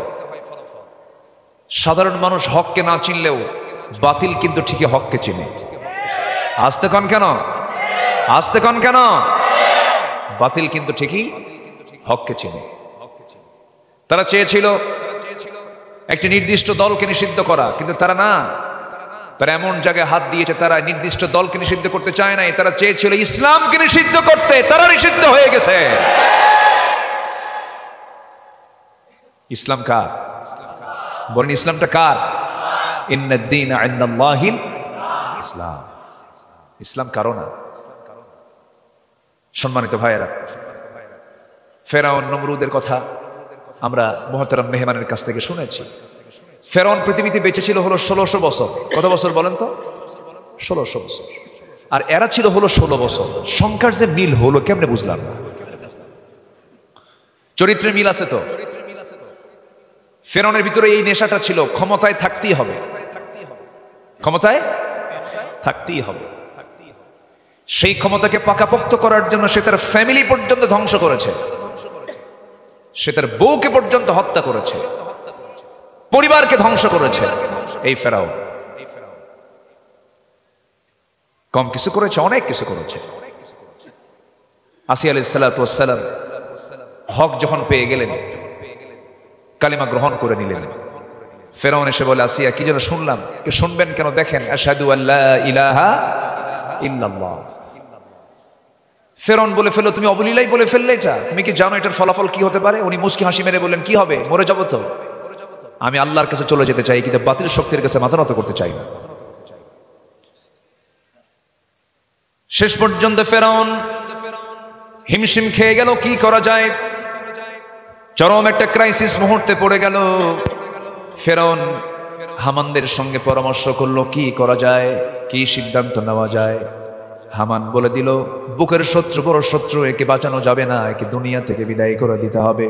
সাধারণ মানুষ হককে না চিনলেও বাতিল কিন্তু ঠিকই হককে চিনে। আসতে কন কেন? বাতিল কিন্তু ঠিকই হককে চিনে। তারা চেয়েছিল একটি নির্দিষ্ট দলকে নিষিদ্ধ করা, কিন্তু তারা এমন জায়গায় হাত দিয়েছে, তারা নির্দিষ্ট দলকে নিষিদ্ধ করতে চায় নাই, তারা চেয়েছিল ইসলামকে নিষিদ্ধ করতে, তারা নিষিদ্ধ হয়ে গেছে। ইসলাম কার? বলেন ইসলামটা কার? ইন্নাদ-দীনা ইনদাল্লাহিল ইসলাম। ইসলাম কারো না। সম্মানিত ভাইয়েরা, ফেরাউন নমরুদের কথা আমরা মুহতারাম মেহমানের কাছ থেকে শুনেছি। ফেরাউন পৃথিবীতে বেঁচে ছিল হলো 1600 বছর। কত বছর বলেন তো? 1600 বছর। আর এরা ছিল হলো 16 বছর। সংখ্যার যে মিল হলো কেমনে বুঝলাম না। চরিত্রের মিল আছে তো? ফেরাউনের ভিতরে এই নেশাটা ছিল, ক্ষমতায় থাকতেই হবে, ক্ষমতায় থাকতেই হবে। সেই ক্ষমতাকে পাকাপোক্ত করার জন্য সে তার ফ্যামিলি পর্যন্ত ধ্বংস করেছে, সে তার বউকে পর্যন্ত হত্যা করেছে, পরিবারকে ধ্বংস করেছে। এই ফেরাউন কম কিছু করেছে? অনেক কিছু করেছে। আসিয়া আলাইহিস সালাতু ওয়াস সালাম হক যখন পেয়ে গেলেন, কালিমা গ্রহণ করে নিলেন, ফেরাউন এসে বলে, আসিয়া কি যেন শুনলাম। শুনবেন কেন? দেখেন, আশহাদু আল্লা ইলাহা ইল্লাল্লাহ। ফেরাউন বলে ফেললো, তুমি অবলীলাই বলে ফেললে এটা, তুমি কি জানো এটার ফলাফল কি হতে পারে? উনি মুচকি হাসি মেরে বললেন, কি হবে? মরে যাবো তো। আমি আল্লাহর কাছে চলে যেতে চাই, কিন্তু বাতিল শক্তির কাছে মাথা নত করতে চাই না। শেষ পর্যন্ত ফেরাউন হিমশিম খেয়ে গেল, কি করা যায়। চরম একটা ক্রাইসিস মুহূর্তে পড়ে গেল। ফেরাউন হামানদের সঙ্গে পরামর্শ করলো, কি করা যায়, কি সিদ্ধান্ত নেওয়া যায়। হামান বলে দিল, বুকের শত্রু, বড় শত্রু, একে বাঁচানো যাবে না, একে দুনিয়া থেকে বিদায় করে দিতে হবে।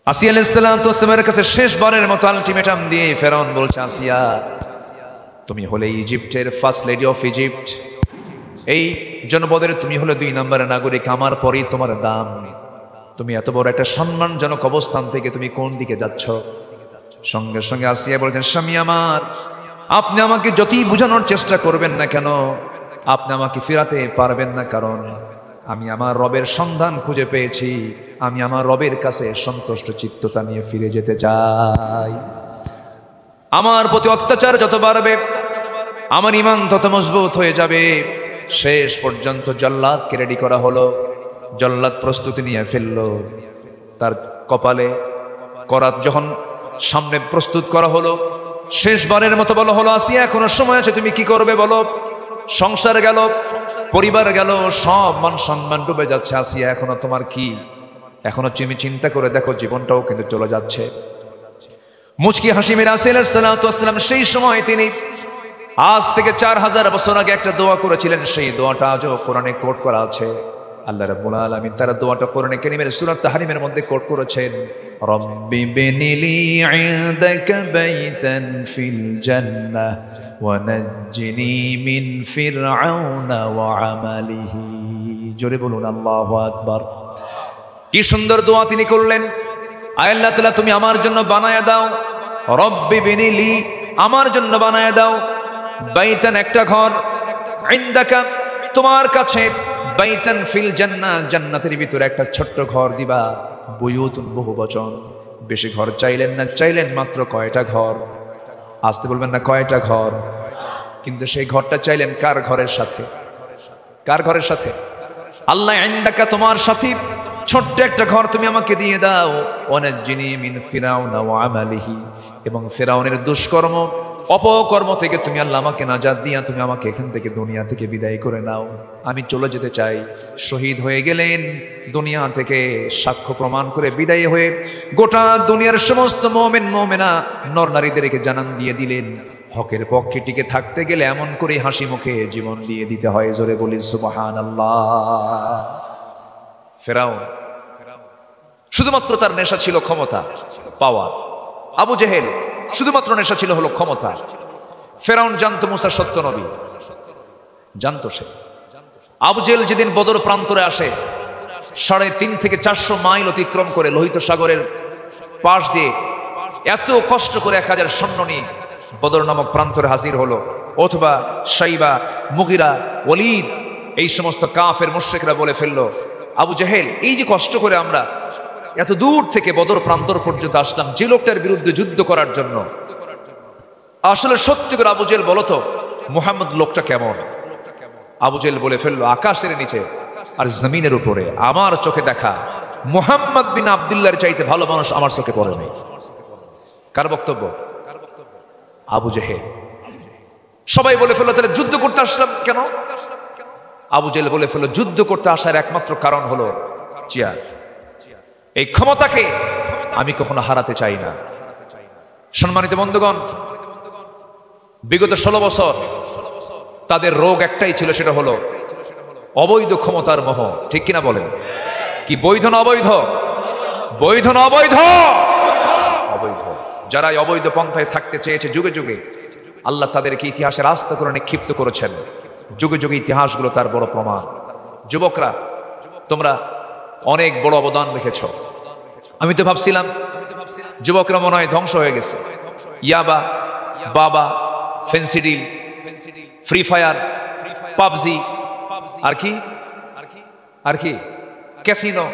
আসিয়া আলাইহিস সালাতু ওয়াস সালামের কাছে শেষবারের মতো আলটিমেটাম দিয়ে ফেরাউন বলছে, আসিয়া তুমি হলে ইজিপ্টের ফার্স্ট লেডি অফ ইজিপ্ট, এই জনপদের তুমি হলে 2 নম্বরের নাগরিক, আমার পরেই তোমার দাম। তুমি এত বড় একটা সম্মানজনক অবস্থান থেকে তুমি কোন দিকে যাচ্ছ? সঙ্গে সঙ্গে আসিয়া বলছেন, স্বামী আমার, আপনি আমাকে যতই বোঝানোর চেষ্টা করবেন না কেন, আপনি আমাকে ফেরাতে পারবেন না, কারণ আমি আমার রবের সন্ধান খুঁজে পেয়েছি। আমি আমার রবের কাছে সন্তুষ্ট চিত্ততা নিয়ে ফিরে যেতে চাই। আমার প্রতি অত্যাচার যত বাড়বে আমার ঈমান তত মজবুত হয়ে যাবে। শেষ পর্যন্ত জল্লাদকে রেডি করা হলো। জল্লাদ প্রস্তুতি নিয়ে ফেললো। তার কপালে করাত যখন সামনে প্রস্তুত করা হলো, শেষবারের মতো বলা হলো, আসিয়া এখনো সময় আছে, তুমি কি করবে বলো। সংসার গেল, পরিবার গেল, সব মান সম্মান ডুবে যাচ্ছে। আসিয়া এখনো তোমার কি? এখনো তুমি চিন্তা করে দেখো, জীবনটাও কিন্তু চলে যাচ্ছে। মুচকি হাসি মেরে আসিয়া আলাইহিস সালাতু ওয়াস সালাম সেই সময় তিনি আজ থেকে 4000 বছর আগে একটা দোয়া করেছিলেন। সেই দোয়াটা আজও কোরআনে কোট করা আছে। আল্লাহ রাব্বুল আলামিন তার দোয়াটা কোরআনে কারীমের সূরা তাহরিমের মধ্যে কোট করেছেন, রব্বি বিনিলি ইনদাকা বাইতান ফিল জান্নাহ ওয়া নাজ্জিনি মিন ফিরআউনা ওয়া আমালিহি। জোরে বলুন আল্লাহু আকবার। কি সুন্দর দোয়া তিনি করলেন। আয় আল্লাহ তাআলা, তুমি আমার জন্য বানায়া দাও, রব্বি বিনিলি, আমার জন্য বানায়া দাও, বাইতান একটা ঘর, ইনদাকা তোমার কাছে, বাইতান ফিল জান্নাহ জান্নাতের ভিতরে একটা ছোট্ট ঘর দিবা। বুয়ুতুন বহুবচন, বেশি ঘর চাইলেন না, চাইলেন মাত্র কয়টা ঘর। আসতে বলবেন না, কয়টা ঘর। কিন্তু সেই ঘরটা চাইলেন কার ঘরের সাথে? কার ঘরের সাথে? আল্লাহ ইনদাকা তোমার সাথে ছোট্ট একটা ঘর তুমি আমাকে দিয়ে দাও। ওয়ানাজ্জিনি মিন ফিরাউনা ওয়া আমালিহি, এবং ফিরাউনের দুষ্কর্ম অপকর্ম থেকে তুমি আল্লাহ আমাকে নাজাত দিয়া তুমি আমাকে এখান থেকে দুনিয়া থেকে বিদায় করে নাও। আমি চলে যেতে চাই। শহীদ হয়ে গেলেন, দুনিয়া থেকে সাক্ষ্য প্রমাণ করে বিদায় হয়ে গোটা দুনিয়ার সমস্ত মুমিন মুমিনা নর নারীদেরকে জানান দিয়ে দিলেন, হকের পক্ষে টিকে থাকতে গেলে এমন করে হাসি মুখে জীবন দিয়ে দিতে হয়। জোরে বলি সুবহানাল্লাহ। ফেরাউন শুধুমাত্র তার নেশা ছিল ক্ষমতা পাওয়া। আবু জেহেল শুধুমাত্র নেশা ছিল হলো ক্ষমতা। ফেরাউন জানতো মুসা সত্য নবী, জানতো সে। আবু জেহেল যেদিন বদর প্রান্তরে আসে, 3.5 থেকে 400 মাইল অতিক্রম করে লোহিত সাগরের পাশ দিয়ে এত কষ্ট করে 1000 সৈন্য নিয়ে বদর নামক প্রান্তরে হাজির হলো। অথবা সাইবা, মুগিরা, ওয়ালিদ, এই সমস্ত কাফের মুশরিকরা বলে ফেললো, আবু জেহেল, এই যে কষ্ট করে আমরা এত দূর থেকে বদর প্রান্তর পর্যন্ত আসলাম যে লোকটার বিরুদ্ধে যুদ্ধ করার জন্য, আসলে সত্যি করে আবু জেহেল বলতো মুহাম্মদ লোকটা কেমন? আবু জেহেল বলে ফেললো, আকাশের নিচে আর জমিনের উপরে আমার চোখে দেখা মুহাম্মদ বিন আব্দুল্লাহর চাইতে ভালো মানুষ আমার চোখে পড়েনি। কার বক্তব্য? আবু জেহেল। সবাই বলে ফেললো, তাহলে যুদ্ধ করতে আসলাম কেন? আবু জেহেল বলে ফেললো, যুদ্ধ করতে আসার একমাত্র কারণ হলো চেয়ার। এই ক্ষমতাকে আমি কখনো হারাতে চাই না। সম্মানিত বন্ধুগণ, বিগত 16 বছর তাদের রোগ একটাই ছিল, সেটা হলো অবৈধ ক্ষমতার মোহ। ঠিক কিনা বলেন? কি বৈধ না অবৈধ? বৈধ না অবৈধ? অবৈধ। যারা অবৈধ পন্থায় থাকতে চেয়েছে যুগে যুগে, আল্লাহ তাদেরকে ইতিহাসের আস্ত করে নিক্ষিপ্ত করেছেন। যুগে যুগে ইতিহাসগুলো তার বড় প্রমাণ। যুবকরা, তোমরা অনেক বড় অবদান রেখেছ। আমি তো ভাবছিলাম যুবকরা মনে হয় ধ্বংস হয়ে গেছে। ইয়াবা, বাবা, ফেন্সিডিল, ফ্রি ফায়ার, পাবজি, আর কি আর কি ক্যাসিনো,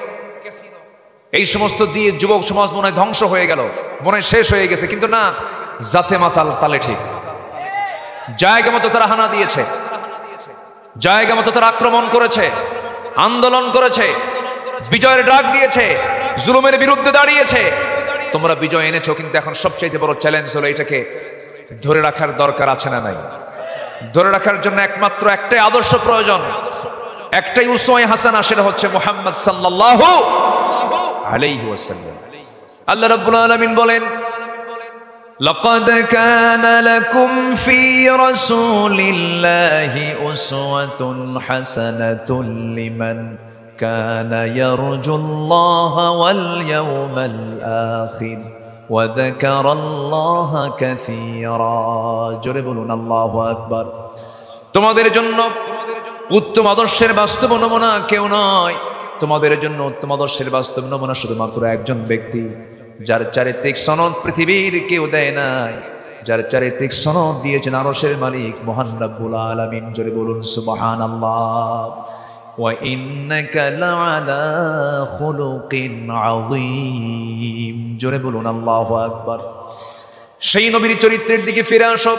এই সমস্ত দিয়ে যুবক সমাজ মনে হয় ধ্বংস হয়ে গেল, মনে হয় শেষ হয়ে গেছে। কিন্তু না, জাতে মাতাল তালে ঠিক। জায়গা মতো তারা হানা দিয়েছে, জায়গা মতো তারা আক্রমণ করেছে, আন্দোলন করেছে, বিজয়ের ডাক দিয়েছে, জুলুমের বিরুদ্ধে দাঁড়িয়েছে। তোমরা বিজয় এনেছো, কিন্তু এখন সবচাইতে বড় চ্যালেঞ্জ হলো এটাকে ধরে রাখার দরকার আছে না নাই? ধরে রাখার জন্য একমাত্র একটাই আদর্শ প্রয়োজন, একটাই উসওয়ায়ে হাসানা, সেটা হচ্ছে মুহাম্মদ সাল্লাল্লাহু আলাইহি ওয়াসাল্লাম। আল্লাহ রাব্বুল আলামিন বলেন, লাকাদ কানা লাকুম ফি রাসূলিল্লাহি উসওয়াতুন হাসানাতুন লিমান কানা ইয়ারজুল্লাহা ওয়াল ইয়াওমাল আখির ওয়া যাকারাল্লাহা কাসীরা। জোরে বলুন আল্লাহু আকবার। তোমাদের জন্য উত্তম আদর্শের বাস্তব নমুনা কেউ নয়। তোমাদের জন্য উত্তম আদর্শের বাস্তব নমুনা শুধুমাত্র একজন ব্যক্তি, যার চারিত্রিক সনদ পৃথিবীর কেউ দেয় নাই, যার চারিত্রিক সনদ দিয়েছেন আরশের মালিক মহান রব্বুল আলামিন। জোরে বলুন সুবহানাল্লাহ। ওয়া ইন্নাকা লাআলা খুলুকিন আযীম। জোরে বলুন আল্লাহু আকবার। সেই নবীর চরিত্রের দিকে ফিরে আসো,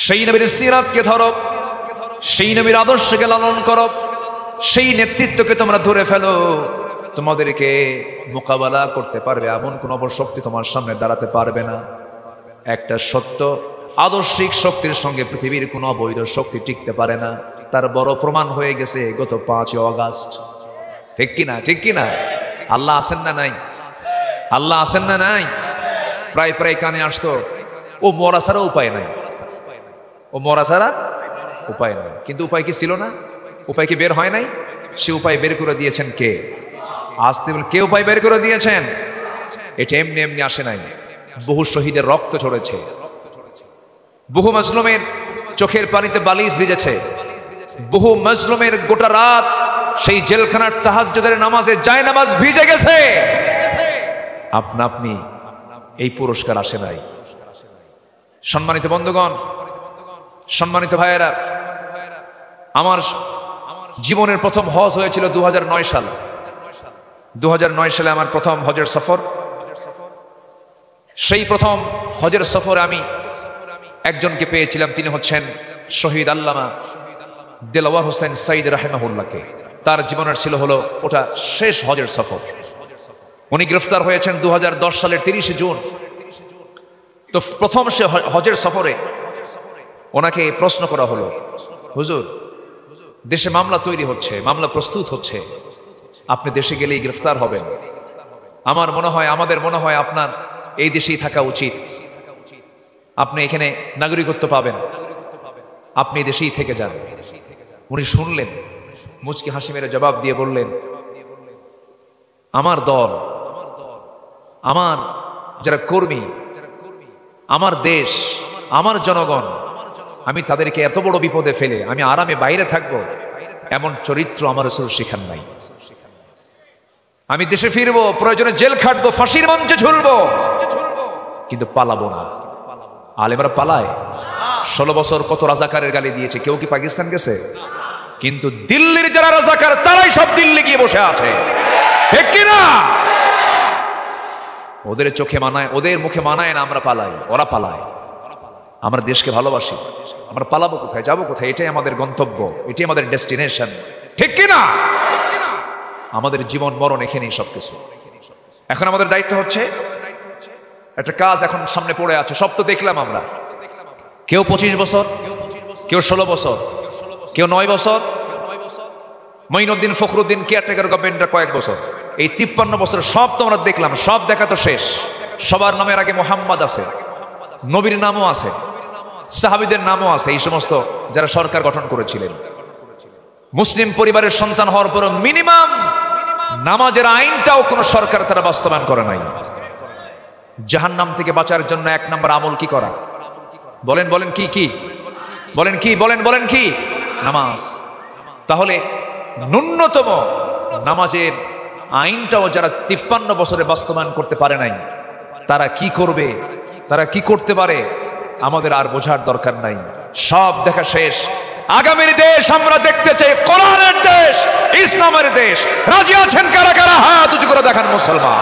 সেই নবীর সিরাতকে ধরো, সেই নবীর আদর্শকে লালন করো, সেই নেতৃত্বকে তোমরা ধরে ফেলো। তোমাদেরকে মোকাবেলা করতে পারবে এমন কোন অপশক্তি তোমার সামনে দাঁড়াতে পারবে না। একটা সত্য আদর্শিক শক্তির সঙ্গে পৃথিবীর কোন অবৈধ শক্তি টিকতে পারে না। তার বড় প্রমাণ হয়ে গেছে গত 5 অগাস্ট। ঠিক কিনা? ঠিক কিনা? আল্লাহ আছেন না নাই? আল্লাহ আছেন না নাই? প্রায় প্রায় কানে আসতো, ও মরা ছাড়া উপায় নাই, ও মরা ছাড়া উপায় নাই। কিন্তু উপায় কি ছিল না? উপায় কি বের হয় নাই? সে উপায় বের করে দিয়েছেন কে? আসতে বল, কে উপায় বের করে দিয়েছেন? এটা এমনি এমনি আসে নাই। বহু শহীদের রক্ত ঝরেছে, বহু মাজলুমের চোখের পানিতে বালিশ ভিজেছে, বহু মাজলুমের গোটা রাত সেই জেলখানার তাহাজ্জুদের নামাজে জায়নামাজ ভিজে গেছে। আপনি এই পুরস্কার আসে নাই। সম্মানিত বন্ধুগণ, সম্মানিত ভাইয়েরা, আমার জীবনের প্রথম হজ হয়েছিল 2009 সাল। 2009 সালে আমার প্রথম হজের সফর। সেই প্রথম হজের সফরে আমি একজনকে পেয়েছিলাম, তিনি হচ্ছেন শহীদ আল্লামা দেলাওয়ার হোসেন সাইদ রাহিমাহুল্লাহকে। তার জীবনের ছিল হলো ওটা শেষ হজের সফর। উনি গ্রেফতার হয়েছেন 2010 সালের 30 জুন। তো প্রথম সে হজের সফরে ওনাকে প্রশ্ন করা হলো, হুজুর দেশে মামলা তৈরি হচ্ছে, মামলা প্রস্তুত হচ্ছে, আপনি দেশে গেলেই গ্রেফতার হবেন। আমার মনে হয়, আমাদের মনে হয় আপনার এই দেশেই থাকা উচিত, আপনি এখানে নাগরিকত্ব পাবেন, আপনি দেশেই থেকে যান। উনি শুনলেন, মুচকি হাসি মেরে জবাব দিয়ে বললেন, আমার দল, আমার যারা কর্মী, আমার দেশ, আমার জনগণ, আমি তাদেরকে এত বড় বিপদে ফেলে আমি আরামে বাইরে থাকবো, এমন চরিত্র আমার রাসূল শিখান নাই। আমি দেশে ফিরবো, প্রয়োজনে জেল খাটবো, ফাঁসির মঞ্চে ঝুলবো, কিন্তু পালাবো না। আলেমরা পালায়। 16 বছর কত রাজাকারের গালি দিয়েছে, কেউ কি পাকিস্তান গেছে? কিন্তু দিল্লির যারা রাজাকার তারাই সব দিল্লি গিয়ে বসে আছে, ঠিক কিনা? ওদের চোখে মানায়, ওদের মুখে মানায় না আমরা পালাই, ওরা পালায়। আমরা দেশকে ভালোবাসি, আমরা পালাবো কোথায়, যাবো কোথায়? এটাই আমাদের গন্তব্য, এটাই আমাদের ডেস্টিনেশন, ঠিক কিনা? আমাদের জীবন মরণ এখানেই সবকিছু। এখন আমাদের দায়িত্ব হচ্ছে, একটা কাজ এখন সামনে পড়ে আছে, সব তো দেখলাম আমরা। কেউ 25 বছর, কেউ 16 বছর, কেউ 9 বছর, মঈনুদ্দিন ফখরুদ্দিন কেয়ারটেকার গভর্নমেন্টের কয়েক বছর, এই 53 বছর সব তো আমরা দেখলাম। সব দেখা তো শেষ। সবার নামের আগে মোহাম্মদ আছে, নবীর নামও আছে, সাহাবীদের নামও আছে, এই সমস্ত যারা সরকার গঠন করেছিলেন। মুসলিম পরিবারের সন্তান হওয়ার পর মিনিমাম নামাজের আইনটাও কোন সরকার তারা বাস্তবায়ন করে নাই। জাহান্নাম থেকে বাঁচার জন্য 1 নম্বর আমল কি করা? বলেন বলেন, কি কি বলেন, কি বলেন বলেন, কি? নামাজ। তাহলে ন্যূনতম নামাজের আইনটাও যারা 53 বছরে বাস্তবায়ন করতে পারে নাই, তারা কি করবে, তারা কি করতে পারে, আমাদের আর বোঝার দরকার নাই। সব দেখা শেষ। আগামীর দেশ আমরা দেখতে চাই কোরআনের দেশ, ইসলামের দেশ। রাজি আছেন কারা কারা? হাত উঁচু করে দেখান মুসলমান।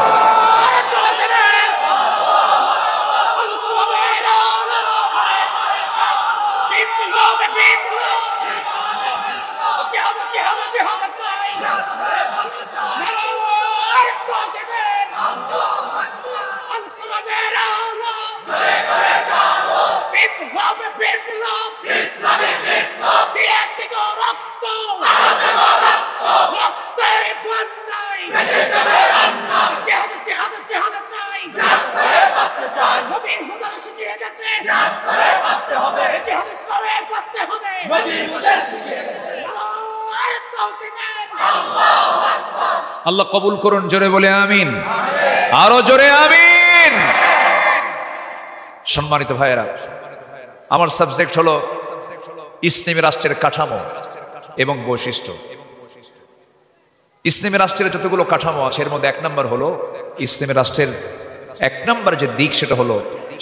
আল্লাহ কবুল করুন, জোরে বলে আমিন, আরো জোরে আমিন। সম্মানিত ভাইয়েরা, আমার সাবজেক্ট হলো ইসলামী রাষ্ট্রের কাঠামো এবং বৈশিষ্ট্য। ইসলামী রাষ্ট্রের যতগুলো কাঠামো আছে এর মধ্যে 1 নম্বর হলো ইসলামী রাষ্ট্রের 1 নম্বর যে দিক, সেটা হলো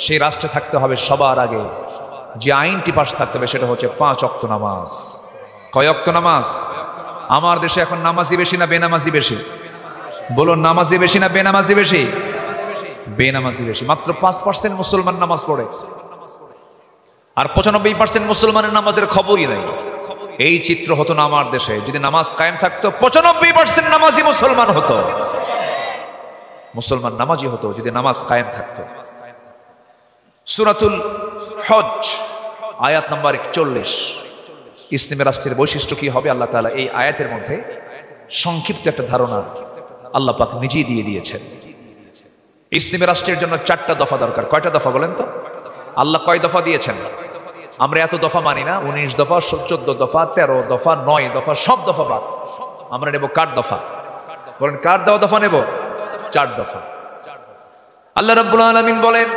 সেই রাষ্ট্রে থাকতে হবে সবার আগে যে আইনটি পাশ থাকতে হবে, সেটা হচ্ছে 5 ওয়াক্ত নামাজ। কয় ওয়াক্ত নামাজ? আমার দেশে এখন নামাজি বেশি না বেনামাজি বেশি? বলুন, নামাজি বেশি না বেনামাজি বেশি? বেনামাজি বেশি। মাত্র 5% মুসলমান নামাজ পড়ে, আর 95% মুসলমানের নামাজের খবরই নাই। এই চিত্র হতো না আমার দেশে, যদি নামাজ কায়েম থাকতো 95% নামাজি মুসলমান হতো, মুসলমান নামাজি হতো যদি নামাজ কায়েম থাকতো। সূরাতুল হজ আয়াত নাম্বার 41। ইসলামী রাষ্ট্রের বৈশিষ্ট্য কি হবে আল্লাহ তাআলা এই আয়াতের মধ্যে সংক্ষিপ্ত একটা ধারণা আল্লাহ পাক নিজেই দিয়ে দিয়েছেন। ইসলামী রাষ্ট্রের জন্য 4টা দফা দরকার। কয়টা দফা বলেন তো? আল্লাহ কয় দফা দিয়েছেন? আমরা এত দফা মানি না, 19 দফা, 14 দফা, 13 দফা, 9 দফা, সব দফা বাদ। আমরা নেব কার দফা? বলেন কার দেওয়া দফা নেব? 4 দফা। আল্লাহ রাব্বুল আলামিন বলেন,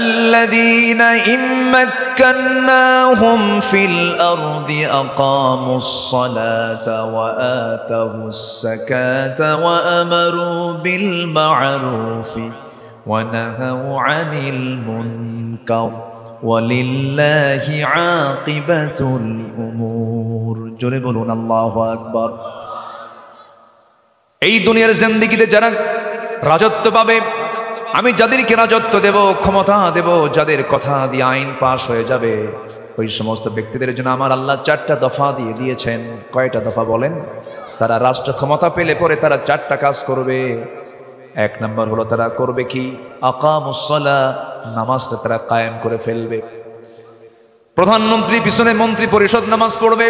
الذين إن مكناهم في الأرض أقاموا الصلاة وآتوا الزكاة وأمروا بالمعروف ونهوا عن المنكر ولله عاقبة الأمور জোরে বলুন আল্লাহু আকবার। এই দুনিয়ার জিন্দেগিতে যারা রাজত্ব পাবে, আমি যাদেরকে রাজত্ব দেব, ক্ষমতা দেব, যাদের কথা দিয়ে আইন পাশ হয়ে যাবে, ওই সমস্ত ব্যক্তিদের জন্য আমার আল্লাহ 4টা দফা দিয়ে দিয়েছেন। কয়টা দফা বলেন? তারা রাষ্ট্র ক্ষমতা পেলে পরে তারা 4টা কাজ করবে। 1 নম্বর হলো তারা করবে কি? আকামুস সালাহ, নামাজটা তারা কায়েম করে ফেলবে। প্রধানমন্ত্রী পিছনে মন্ত্রী পরিষদ নামাজ পড়বে,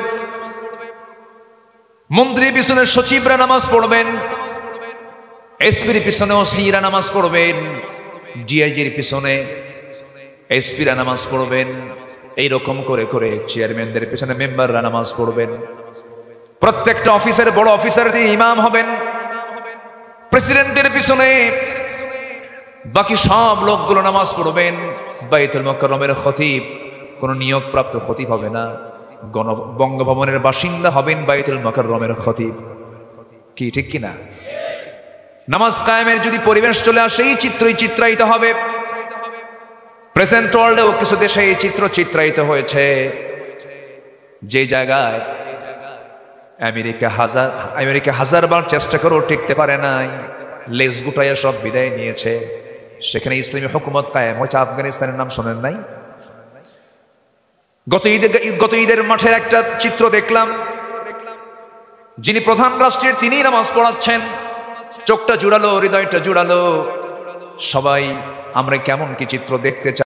মন্ত্রী পিছনে সচিবরা নামাজ পড়বেন, এসপির পিছনে ওসিরা নামাজ পড়বেন, ডিআইজির পিছনে এসপিরা নামাজ পড়বেন। এইরকম করে করে চেয়ারম্যানদের পিছনে মেম্বাররা নামাজ পড়বেন। প্রত্যেকটা অফিসের বড় অফিসার তিনি ইমাম হবেন। প্রেসিডেন্টের পিছনে বাকি সব লোকগুলো নামাজ পড়বেন। বাইতুল মুকাররমের খতিব কোনো নিয়োগপ্রাপ্ত খতিব হবে না, বঙ্গভবনের বাসিন্দা হবেন বাইতুল মুকাররমের খতিব। কি ঠিক কিনা? নামাজ কায়েমের যদি পরিবেশ চলে আসে, এই চিত্রই চিত্রায়িত হবে। প্রেজেন্ট ওয়ার্ল্ডেও কিছু দেশে এই চিত্র চিত্রায়িত হয়েছে, যে জায়গায় আমেরিকা হাজারবার চেষ্টা করেও টিকতে পারে নাই, লেজ গুটাইয়া সব বিদায় নিয়েছে। সেখানে ইসলামী হুকুমত কায়েম হয়েছে। আফগানিস্তানের নাম শোনেন নাই? গত ঈদের মাঠের একটা চিত্র দেখলাম, যিনি প্রধান রাষ্ট্রের তিনি নামাজ পড়াচ্ছেন। চোখটা জুড়ালো, হৃদয়টা জুড়ালো। সবাই আমরা কেমন কি চিত্র দেখতে চাই।